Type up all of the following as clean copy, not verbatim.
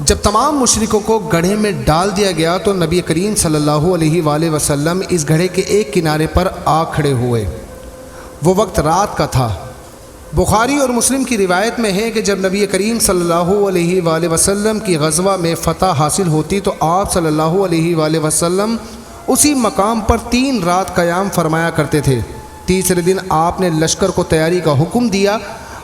جب تمام مشرکوں کو گڑھے میں ڈال دیا گیا تو نبی کریم صلی اللہ علیہ وآلہ وسلم اس گڑھے کے ایک کنارے پر آ کھڑے ہوئے۔ وہ وقت رات کا تھا۔ بخاری اور مسلم کی روایت میں ہے کہ جب نبی کریم صلی اللہ علیہ وآلہ وسلم کی غزوہ میں فتح حاصل ہوتی تو آپ صلی اللہ علیہ وآلہ وسلم اسی مقام پر 3 رات قیام فرمایا کرتے تھے۔ تیسرے دن آپ نے لشکر کو تیاری کا حکم دیا۔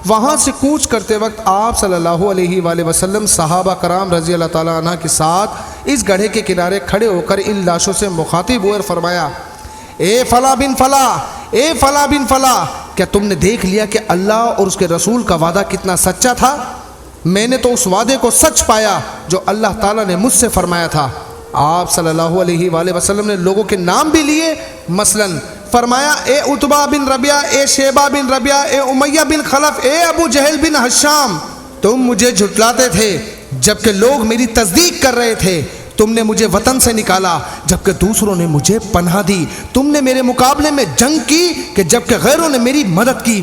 وہاں سے کوچ کرتے وقت آپ صلی اللہ علیہ وآلہ وسلم صحابہ کرام رضی اللہ تعالیٰ عنہ کے ساتھ اس گڑھے کے کنارے کھڑے ہو کر ان لاشوں سے مخاطب ہوئے اور فرمایا، اے فلاں بن فلاں، اے فلاں بن فلاں، کیا تم نے دیکھ لیا کہ اللہ اور اس کے رسول کا وعدہ کتنا سچا تھا؟ میں نے تو اس وعدے کو سچ پایا جو اللہ تعالیٰ نے مجھ سے فرمایا تھا۔ آپ صلی اللہ علیہ وآلہ وسلم نے لوگوں کے نام بھی لیے، مثلاً فرمایا، اے عتبہ بن ربیعہ، اے شیبہ بن ربیعہ، اے امیہ بن خلف، اے ابو جہل بن ہشام، تم مجھے جھٹلاتے تھے جبکہ لوگ میری تصدیق کر رہے تھے۔ تم نے مجھے وطن سے نکالا جبکہ دوسروں نے مجھے پناہ دی۔ تم نے میرے مقابلے میں جنگ کی کہ جبکہ غیروں نے میری مدد کی۔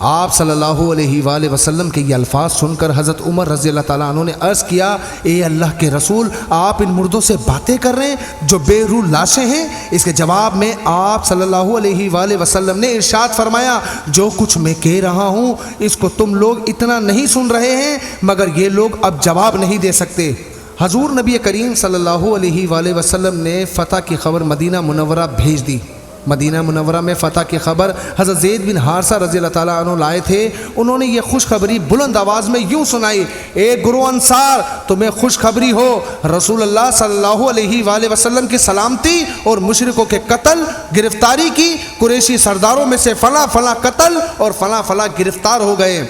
آپ صلی اللہ علیہ وآلہ وسلم کے یہ الفاظ سن کر حضرت عمر رضی اللہ تعالیٰ عنہ نے عرض کیا، اے اللہ کے رسول، آپ ان مردوں سے باتیں کر رہے ہیں جو بے روح لاشیں ہیں؟ اس کے جواب میں آپ صلی اللہ علیہ وآلہ وسلم نے ارشاد فرمایا، جو کچھ میں کہہ رہا ہوں اس کو تم لوگ اتنا نہیں سن رہے ہیں مگر یہ لوگ اب جواب نہیں دے سکتے۔ حضور نبی کریم صلی اللہ علیہ وآلہ وسلم نے فتح کی خبر مدینہ منورہ بھیج دی۔ مدینہ منورہ میں فتح کی خبر حضرت زید بن حارثہ رضی اللہ تعالیٰ عنہ لائے تھے۔ انہوں نے یہ خوشخبری بلند آواز میں یوں سنائی، اے گروہ انصار، تمہیں خوشخبری ہو، رسول اللہ صلی اللہ علیہ وآلہ وسلم کی سلامتی اور مشرکوں کے قتل گرفتاری کی، قریشی سرداروں میں سے فلاں فلاں قتل اور فلاں فلاں گرفتار ہو گئے۔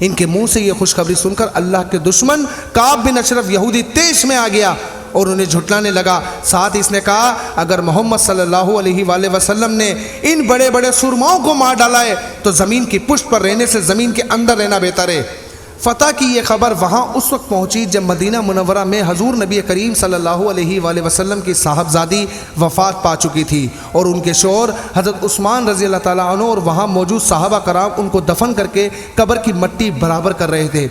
ان کے منہ سے یہ خوشخبری سن کر اللہ کے دشمن کعب بن اشرف یہودی تیش میں آ گیا اور انہیں جھٹلانے لگا۔ ساتھ اس نے کہا، اگر محمد صلی اللہ علیہ وآلہ وسلم نے ان بڑے بڑے سرماؤں کو مار ڈالا ہے تو زمین کی پشت پر رہنے سے زمین کے اندر رہنا بہتر ہے۔ فتح کی یہ خبر وہاں اس وقت پہنچی جب مدینہ منورہ میں حضور نبی کریم صلی اللہ علیہ وآلہ وسلم کی صاحبزادی وفات پا چکی تھی اور ان کے شوہر حضرت عثمان رضی اللہ تعالیٰ عنہ اور وہاں موجود صحابہ کرام ان کو دفن کر کے قبر کی مٹی برابر کر رہے تھے۔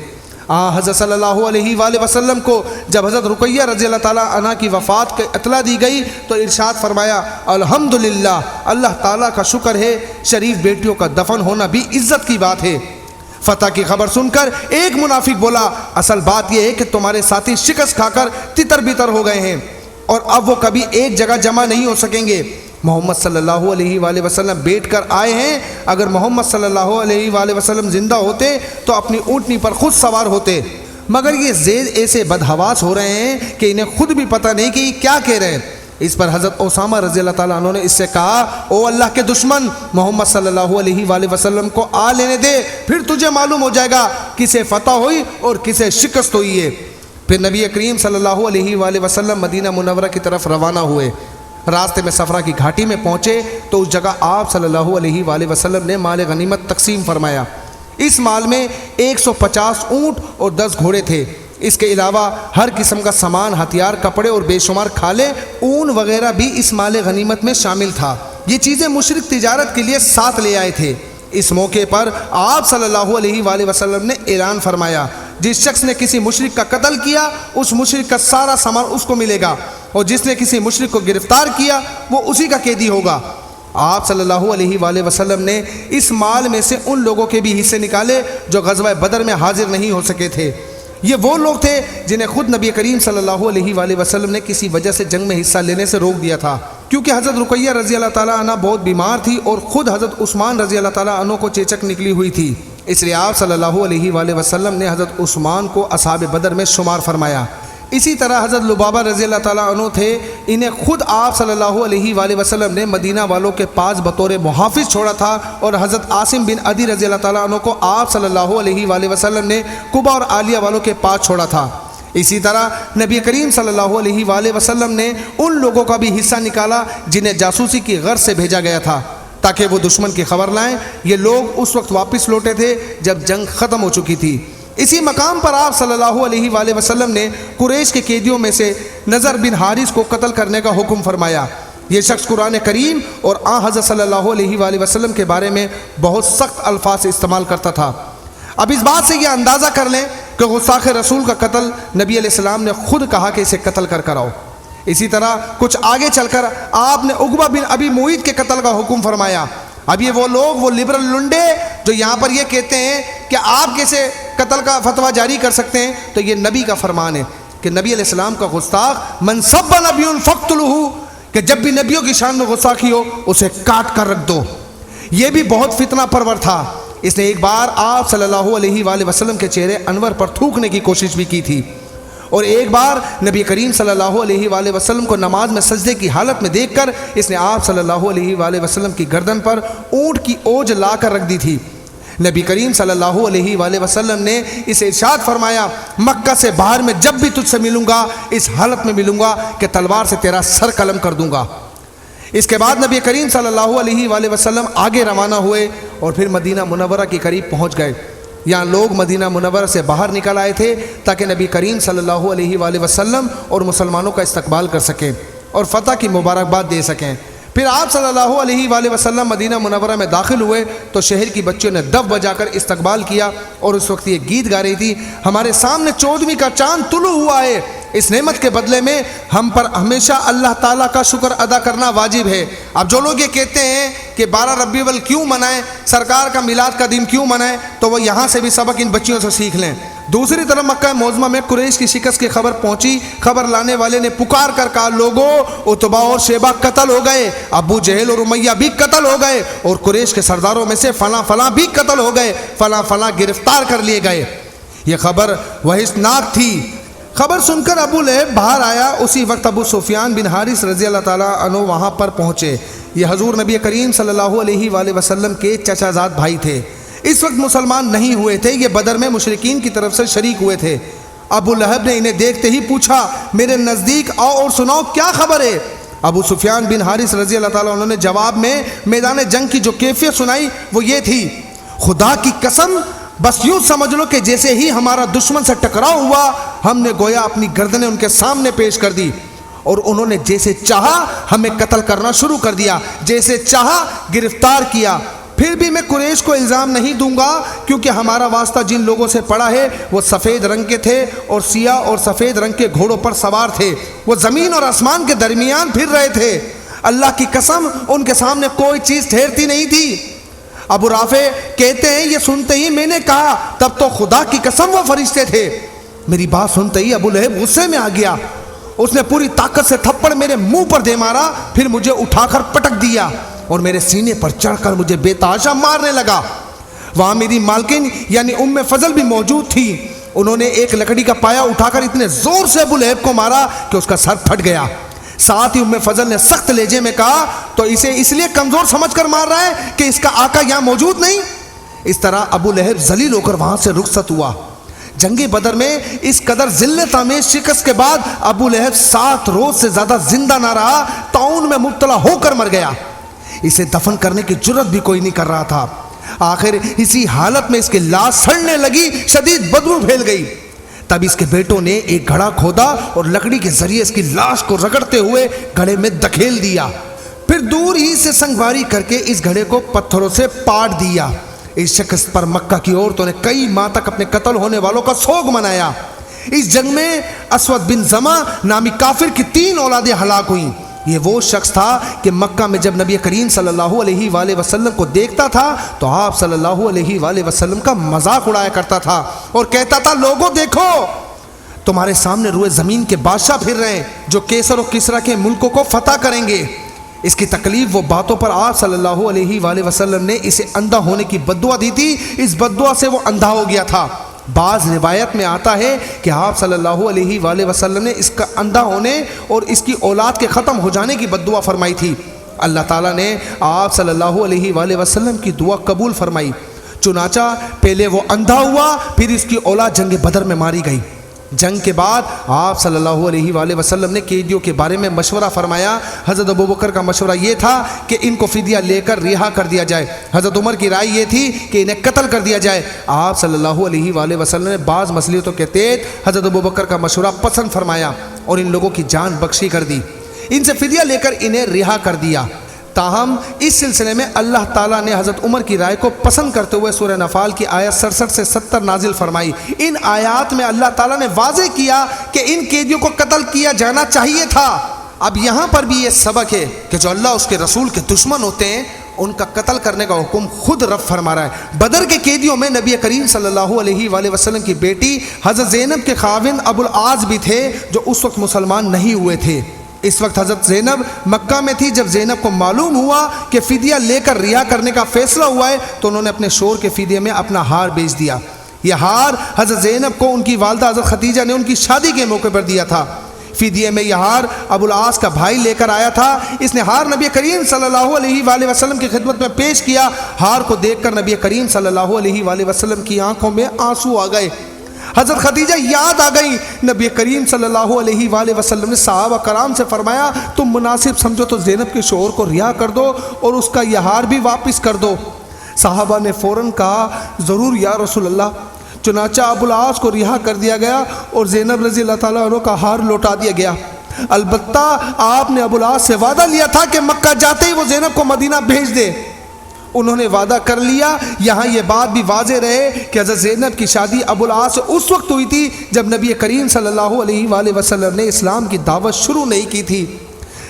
حضرت صلی اللہ علیہ وآلہ وسلم کو جب حضرت رقیہ رضی اللہ تعالیٰ عنہ کی وفات کی اطلاع دی گئی تو ارشاد فرمایا، الحمدللہ، اللہ تعالیٰ کا شکر ہے، شریف بیٹیوں کا دفن ہونا بھی عزت کی بات ہے۔ فتح کی خبر سن کر ایک منافق بولا، اصل بات یہ ہے کہ تمہارے ساتھی شکست کھا کر تتر بتر ہو گئے ہیں اور اب وہ کبھی ایک جگہ جمع نہیں ہو سکیں گے۔ محمد صلی اللہ علیہ وآلہ وسلم بیٹھ کر آئے ہیں، اگر محمد صلی اللہ علیہ وآلہ وسلم زندہ ہوتے تو اپنی اونٹنی پر خود سوار ہوتے، مگر یہ زید ایسے بدحواس ہو رہے ہیں کہ انہیں خود بھی پتہ نہیں کہ یہ کیا کہہ رہے ہیں۔ اس پر حضرت اسامہ رضی اللہ تعالیٰ عنہ نے اس سے کہا، او اللہ کے دشمن، محمد صلی اللہ علیہ وآلہ وسلم کو آ لینے دے، پھر تجھے معلوم ہو جائے گا کسے فتح ہوئی اور کسے شکست ہوئی ہے۔ پھر نبی کریم صلی اللہ علیہ وآلہ وسلم مدینہ منورہ کی طرف روانہ ہوئے۔ راستے میں صفرا کی گھاٹی میں پہنچے تو اس جگہ آپ صلی اللہ علیہ وآلہ وسلم نے مال غنیمت تقسیم فرمایا۔ اس مال میں 150 اونٹ اور 10 گھوڑے تھے۔ اس کے علاوہ ہر قسم کا سامان، ہتھیار، کپڑے اور بے شمار کھالے، اون وغیرہ بھی اس مال غنیمت میں شامل تھا۔ یہ چیزیں مشرک تجارت کے لیے ساتھ لے آئے تھے۔ اس موقع پر آپ صلی اللہ علیہ وآلہ وسلم نے اعلان فرمایا، جس شخص نے کسی مشرک کا قتل کیا اس مشرک کا سارا سامان اس کو ملے گا، اور جس نے کسی مشرک کو گرفتار کیا وہ اسی کا قیدی ہوگا۔ آپ صلی اللہ علیہ وآلہ وسلم نے اس مال میں سے ان لوگوں کے بھی حصے نکالے جو غزوہ بدر میں حاضر نہیں ہو سکے تھے۔ یہ وہ لوگ تھے جنہیں خود نبی کریم صلی اللہ علیہ وآلہ وسلم نے کسی وجہ سے جنگ میں حصہ لینے سے روک دیا تھا، کیونکہ حضرت رقیہ رضی اللہ تعالیٰ عنہ بہت بیمار تھی اور خود حضرت عثمان رضی اللہ تعالیٰ عنہ کو چیچک نکلی ہوئی تھی۔ اس لیے آپ صلی اللہ علیہ وآلہ وسلم نے حضرت عثمان کو اصحاب بدر میں شمار فرمایا۔ اسی طرح حضرت لبابہ رضی اللہ تعالیٰ عنہ تھے، انہیں خود آپ صلی اللہ علیہ وآلہ وسلم نے مدینہ والوں کے پاس بطور محافظ چھوڑا تھا، اور حضرت عاصم بن عدی رضی اللہ تعالیٰ عنہ کو آپ صلی اللہ علیہ وآلہ وسلم نے قبا اور عالیہ والوں کے پاس چھوڑا تھا۔ اسی طرح نبی کریم صلی اللہ علیہ وآلہ وسلم نے ان لوگوں کا بھی حصہ نکالا جنہیں جاسوسی کی غرض سے بھیجا گیا تھا تاکہ وہ دشمن کی خبر لائیں۔ یہ لوگ اس وقت واپس لوٹے تھے جب جنگ ختم ہو چکی تھی۔ اسی مقام پر آپ صلی اللہ علیہ وآلہ وسلم نے قریش کے قیدیوں میں سے نضر بن حارث کو قتل کرنے کا حکم فرمایا۔ یہ شخص قرآن کریم اور حضرت صلی اللہ علیہ وآلہ وسلم کے بارے میں بہت سخت الفاظ استعمال کرتا تھا۔ اب اس بات سے یہ اندازہ کر لیں کہ غستاخ رسول کا قتل نبی علیہ السلام نے خود کہا کہ اسے قتل کر آؤ۔ اسی طرح کچھ آگے چل کر آپ نے عقبہ بن ابی معیط کے قتل کا حکم فرمایا۔ اب یہ وہ لوگ، وہ لبرل لنڈے جو یہاں پر یہ کہتے ہیں کہ آپ کیسے قتل کا فتویٰ جاری کر سکتے ہیں، تو یہ نبی کا فرمان ہے کہ نبی علیہ السلام کا گستاخ من سب نبی فاقتلوہ، کہ جب بھی نبیوں کی شان میں گستاخی ہو اسے کاٹ کر رکھ دو۔ یہ بھی بہت فتنہ پرور تھا، اس نے ایک بار آپ صلی اللہ علیہ وآلہ وسلم کے چہرے انور پر تھوکنے کی کوشش بھی کی تھی، اور ایک بار نبی کریم صلی اللہ علیہ وآلہ وسلم کو نماز میں سجدے کی حالت میں دیکھ کر اس نے آپ صلی اللہ علیہ وآلہ وسلم کی گردن پر اونٹ کی اوج لا کر رکھ دی تھی۔ نبی کریم صلی اللہ علیہ وآلہ وسلم نے اسے ارشاد فرمایا، مکہ سے باہر میں جب بھی تجھ سے ملوں گا اس حالت میں ملوں گا کہ تلوار سے تیرا سر قلم کر دوں گا۔ اس کے بعد نبی کریم صلی اللہ علیہ وآلہ وسلم آگے روانہ ہوئے اور پھر مدینہ منورہ کے قریب پہنچ گئے۔ یہاں لوگ مدینہ منورہ سے باہر نکل آئے تھے تاکہ نبی کریم صلی اللہ علیہ وآلہ وسلم اور مسلمانوں کا استقبال کر سکیں اور فتح کی مبارکباد دے سکیں۔ پھر آپ صلی اللہ علیہ وآلہ وسلم مدینہ منورہ میں داخل ہوئے تو شہر کی بچیوں نے دف بجا کر استقبال کیا، اور اس وقت یہ گیت گا رہی تھی، ہمارے سامنے 14ویں کا چاند طلوع ہوا ہے، اس نعمت کے بدلے میں ہم پر ہمیشہ اللہ تعالیٰ کا شکر ادا کرنا واجب ہے۔ اب جو لوگ یہ کہتے ہیں کہ 12 ربیع الاول کیوں منائیں، سرکار کا میلاد کا دن کیوں منائیں، تو وہ یہاں سے بھی سبق ان بچیوں سے سیکھ لیں۔ دوسری طرف مکہ معظمہ میں قریش کی شکست کی خبر پہنچی، خبر لانے والے نے پکار کر کہا، لوگوں عتبہ اور شیبہ قتل ہو گئے، ابو جہل اور امیہ بھی قتل ہو گئے، اور قریش کے سرداروں میں سے فلاں فلاں بھی قتل ہو گئے، فلاں فلاں گرفتار کر لیے گئے۔ یہ خبر وحشتناک تھی۔ خبر سن کر ابو لہب باہر آیا، اسی وقت ابو سفیان بن حارث رضی اللہ تعالیٰ عنہ وہاں پر پہنچے۔ یہ حضور نبی کریم صلی اللہ علیہ وآلہ وسلم کے چچا زاد بھائی تھے، اس وقت مسلمان نہیں ہوئے تھے، یہ بدر میں مشرکین کی طرف سے شریک ہوئے تھے۔ ابو لہب نے انہیں دیکھتے ہی پوچھا، میرے نزدیک آؤ اور سناؤ کیا خبر ہے؟ ابو سفیان بن حارث رضی اللہ تعالیٰ عنہ نے جواب میں میدان جنگ کی جو کیفیت سنائی وہ یہ تھی، خدا کی قسم بس یوں سمجھ لو کہ جیسے ہی ہمارا دشمن سے ٹکراؤ ہوا ہم نے گویا اپنی گردنیں ان کے سامنے پیش کر دی، اور انہوں نے جیسے چاہا ہمیں قتل کرنا شروع کر دیا، جیسے چاہا گرفتار کیا۔ پھر بھی میں قریش کو الزام نہیں دوں گا، کیونکہ ہمارا واسطہ جن لوگوں سے پڑا ہے وہ سفید رنگ کے تھے اور سیاہ اور سفید رنگ کے گھوڑوں پر سوار تھے، وہ زمین اور آسمان کے درمیان پھر رہے تھے، اللہ کی قسم ان کے سامنے کوئی چیز ٹھہرتی نہیں تھی۔ ابو رافع کہتے ہیں، یہ سنتے ہی میں نے کہا، تب تو خدا کی قسم وہ فرشتے تھے۔ میری بات سنتے ہی ابو لہب غصے میں آ گیا، اس نے پوری طاقت سے تھپڑ میرے منہ پر دے مارا، پھر مجھے اٹھا کر پٹک دیا اور میرے سینے پر چڑھ کر مجھے بے تحاشا مارنے لگا۔ وہاں میری مالکن یعنی ام فضل بھی موجود تھی، انہوں نے ایک لکڑی کا پایا اٹھا کر اتنے زور سے ابو لہب کو مارا کہ اس کا سر پھٹ گیا۔ ساتھ ہی ام فضل نے سخت لہجے میں کہا، تو اسے اس لیے کمزور سمجھ کر مار رہا ہے کہ اس کا آقا یہاں موجود نہیں؟ اس طرح ابو لہب ذلیل ہو کر وہاں سے رخصت ہوا۔ جنگ بدر میں اس قدر ذلت آمیز شکست کے بعد ابو لہب 7 روز سے زیادہ زندہ نہ رہا، طاعون میں مبتلا ہو کر مر گیا۔ اسے دفن کرنے کی جرت بھی کوئی نہیں کر رہا تھا۔ آخر اسی حالت میں اس کی لاش سڑنے لگی، شدید بدبو پھیل گئی۔ تب اس کے بیٹوں نے ایک گھڑا کھودا اور لکڑی کے ذریعے اس کی لاش کو رگڑتے ہوئے گھڑے میں دھکیل دیا، پھر دور ہی سے سنگواری کر کے اس گھڑے کو پتھروں سے پاٹ دیا۔ اس شکست پر مکہ کی عورتوں نے کئی ماہ تک اپنے قتل ہونے والوں کا سوگ منایا۔ اس جنگ میں اسود بن زمع نامی کافر کی 3 اولادیں ہلاک ہوئیں۔ یہ وہ شخص تھا کہ مکہ میں جب نبی کریم صلی اللہ علیہ وآلہ وسلم کو دیکھتا تھا تو آپ صلی اللہ علیہ وآلہ وسلم کا مذاق اڑایا کرتا تھا اور کہتا تھا، لوگوں دیکھو تمہارے سامنے روئے زمین کے بادشاہ پھر رہے ہیں جو کیسر و کسرا کے ملکوں کو فتح کریں گے۔ اس کی تکلیف وہ باتوں پر آپ صلی اللہ علیہ وآلہ وسلم نے اسے اندھا ہونے کی بددعا دی تھی، اس بددعا سے وہ اندھا ہو گیا تھا۔ بعض روایت میں آتا ہے کہ آپ صلی اللہ علیہ وآلہ وسلم نے اس کا اندھا ہونے اور اس کی اولاد کے ختم ہو جانے کی بددعا فرمائی تھی۔ اللہ تعالیٰ نے آپ صلی اللہ علیہ وآلہ وسلم کی دعا قبول فرمائی، چنانچہ پہلے وہ اندھا ہوا، پھر اس کی اولاد جنگ بدر میں ماری گئی۔ جنگ کے بعد آپ صلی اللہ علیہ وآلہ وسلم نے قیدیوں کے بارے میں مشورہ فرمایا۔ حضرت ابوبکر کا مشورہ یہ تھا کہ ان کو فدیہ لے کر رہا کر دیا جائے، حضرت عمر کی رائے یہ تھی کہ انہیں قتل کر دیا جائے۔ آپ صلی اللہ علیہ وآلہ وسلم نے بعض مصلحتوں کے تحت حضرت ابوبکر کا مشورہ پسند فرمایا اور ان لوگوں کی جان بخشی کر دی، ان سے فدیہ لے کر انہیں رہا کر دیا۔ تاہم اس سلسلے میں اللہ تعالیٰ نے حضرت عمر کی رائے کو پسند کرتے ہوئے سورہ نفال کی آیت 67 سے 70 نازل فرمائی۔ ان آیات میں اللہ تعالیٰ نے واضح کیا کہ ان قیدیوں کو قتل کیا جانا چاہیے تھا۔ اب یہاں پر بھی یہ سبق ہے کہ جو اللہ اس کے رسول کے دشمن ہوتے ہیں ان کا قتل کرنے کا حکم خود رب فرما رہا ہے۔ بدر کے قیدیوں میں نبی کریم صلی اللہ علیہ وآلہ وسلم کی بیٹی حضرت زینب کے خاوند ابو العاص بھی تھے جو اس وقت مسلمان نہیں ہوئے تھے۔ اس وقت حضرت زینب مکہ میں تھی۔ جب زینب کو معلوم ہوا کہ فدیہ لے کر رہا کرنے کا فیصلہ ہوا ہے تو انہوں نے اپنے شوہر کے فدیے میں اپنا ہار بیچ دیا۔ یہ ہار حضرت زینب کو ان کی والدہ حضرت خدیجہ نے ان کی شادی کے موقع پر دیا تھا۔ فدیے میں یہ ہار ابو العاص کا بھائی لے کر آیا تھا۔ اس نے ہار نبی کریم صلی اللہ علیہ وآلہ وسلم کی خدمت میں پیش کیا۔ ہار کو دیکھ کر نبی کریم صلی اللہ علیہ وآلہ وسلم کی آنکھوں میں آنسو آ گئے۔ حضرت خدیجہ یاد آ گئی۔ نبی کریم صلی اللہ علیہ وآلہ وسلم نے صحابہ کرام سے فرمایا تم مناسب سمجھو تو زینب کے شوہر کو رہا کر دو اور اس کا یہ ہار بھی واپس کر دو۔ صحابہ نے فوراً کہا ضرور یا رسول اللہ۔ چنانچہ ابو العاص کو رہا کر دیا گیا اور زینب رضی اللہ تعالیٰ عنہ کا ہار لوٹا دیا گیا۔ البتہ آپ نے ابو العاص سے وعدہ لیا تھا کہ مکہ جاتے ہی وہ زینب کو مدینہ بھیج دے۔ انہوں نے وعدہ کر لیا۔ یہاں یہ بات بھی واضح رہے کہ حضرت زینب کی شادی ابو العاص سے اس وقت ہوئی تھی جب نبی کریم صلی اللہ علیہ وآلہ وسلم نے اسلام کی دعوت شروع نہیں کی تھی۔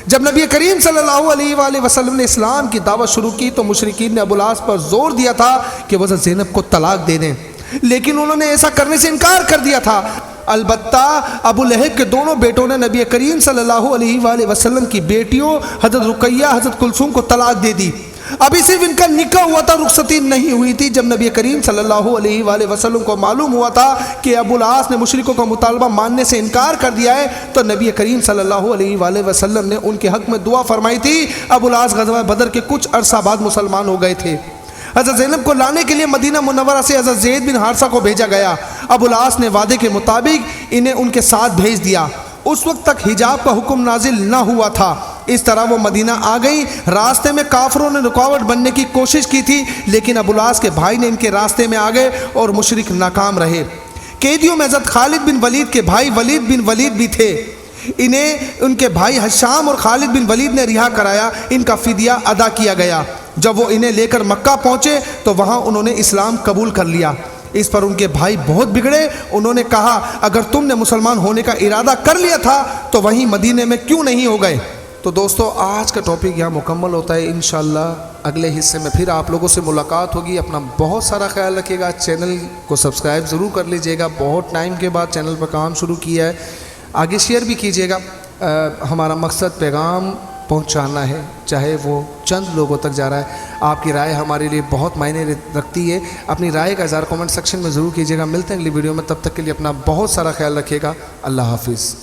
جب نبی کریم صلی اللہ علیہ وآلہ وسلم نے اسلام کی دعوت شروع کی تو مشرکین نے ابو العاص پر زور دیا تھا کہ وہ حضرت زینب کو طلاق دے دیں، لیکن انہوں نے ایسا کرنے سے انکار کر دیا تھا۔ البتہ ابو لہب کے دونوں بیٹوں نے نبی کریم صلی اللہ علیہ وآلہ وسلم کی بیٹیوں حضرت رقیہ حضرت کلثوم کو طلاق دے دی۔ ابھی صرف ان کا نکاح ہوا تھا، رخصتی نہیں ہوئی تھی۔ جب نبی کریم صلی اللہ علیہ وآلہ وسلم کو معلوم ہوا تھا کہ ابو العاص نے مشرکوں کا مطالبہ ماننے سے انکار کر دیا ہے تو نبی کریم صلی اللہ علیہ وآلہ وسلم نے ان کے حق میں دعا فرمائی تھی۔ ابو العاص غزوہ بدر کے کچھ عرصہ بعد مسلمان ہو گئے تھے۔ حضرت زینب کو لانے کے لیے مدینہ منورہ سے حضرت زید بن حارثہ کو بھیجا گیا۔ ابو العاص نے وعدے کے مطابق انہیں ان کے ساتھ بھیج دیا۔ اس وقت تک حجاب کا حکم نازل نہ ہوا تھا۔ اس طرح وہ مدینہ آ گئی۔ راستے میں کافروں نے رکاوٹ بننے کی کوشش کی تھی لیکن ابو العاص کے بھائی نے ان کے راستے میں آ گئے اور مشرک ناکام رہے۔ قیدیوں میں حضرت خالد بن ولید کے بھائی ولید بن ولید بھی تھے۔ انہیں ان کے بھائی حشام اور خالد بن ولید نے رہا کرایا۔ ان کا فدیہ ادا کیا گیا۔ جب وہ انہیں لے کر مکہ پہنچے تو وہاں انہوں نے اسلام قبول کر لیا۔ اس پر ان کے بھائی بہت بگڑے۔ انہوں نے کہا اگر تم نے مسلمان ہونے کا ارادہ کر لیا تھا تو وہیں مدینے میں کیوں نہیں ہو گئے۔ تو دوستو آج کا ٹاپک یہاں مکمل ہوتا ہے۔ انشاءاللہ اگلے حصے میں پھر آپ لوگوں سے ملاقات ہوگی۔ اپنا بہت سارا خیال رکھیے گا۔ چینل کو سبسکرائب ضرور کر لیجئے گا۔ بہت ٹائم کے بعد چینل پر کام شروع کیا ہے، آگے شیئر بھی کیجئے گا۔ ہمارا مقصد پیغام پہنچانا ہے، چاہے وہ چند لوگوں تک جا رہا ہے۔ آپ کی رائے ہمارے لیے بہت معنی رکھتی ہے۔ اپنی رائے کا اظہار کمنٹ سیکشن میں ضرور کیجئے گا۔ ملتے ہیں اگلی ویڈیو میں، تب تک کے لیے اپنا بہت سارا خیال رکھیے گا۔ اللہ حافظ۔